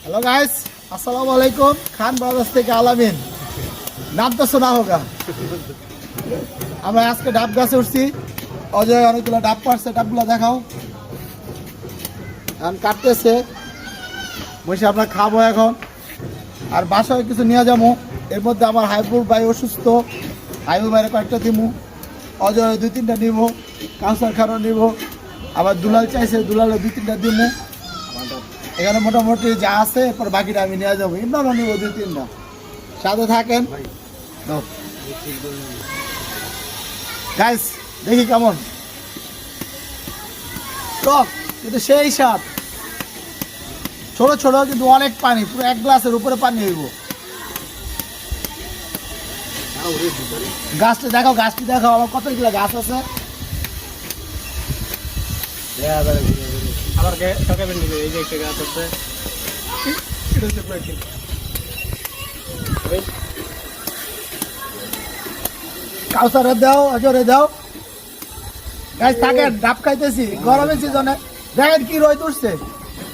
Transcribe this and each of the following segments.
hello guys अस्सलाम वालेकुम Khan brothers থেকে আলামিন নাম তো শোনা হোগা আমরা আজকে ডাব গাছে উঠছি অজয় অনেকগুলো ডাব পারছে ডাবগুলো দেখাও এখন কাটতেছে বসে আমরা খাবো এখন আর বাসায় কিছু নিয়ে যাবো এর মধ্যে আমার হাইবুল ভাই অসুস্থ হাইবুল ভাইয়ের কয়েকটা দিমু অজয় 2-3টা নিব কাউসার খারও নিব আবার দুলাল চাইছে দুলালে 2-3টা দিমু এখানে মোটামুটি যা আছে এরপর বাকিটা আমি নিয়ে যাবো ইমরানও নিব 2-3টা সাথে থাকেন গাইস দেখি কেমন টক কিন্তু সেই স্বাদ ছোট ছোট কিন্তু অনেক পানি পুরো এক গ্লাসের উপরে পানি হইব গাছটা দেখাও আমার কত কিলো গাছ আছে আবার ঠকাবেন দিবে এই যে একটা গাছ আছে কাউসারে দাও অজরে দাও গাছ থাকেন ডাব খাইতেছি গরমের সিজনে দেখেন কি রোদ উঠছে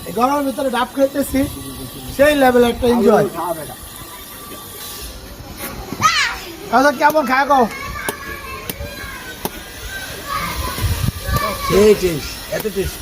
এই গরমের ভিতরে ডাব খাইতেছি সেই লেভেল একটা এনজয় কাউসার কেমন খায় গো সেই টেস্ট এত টেস্ট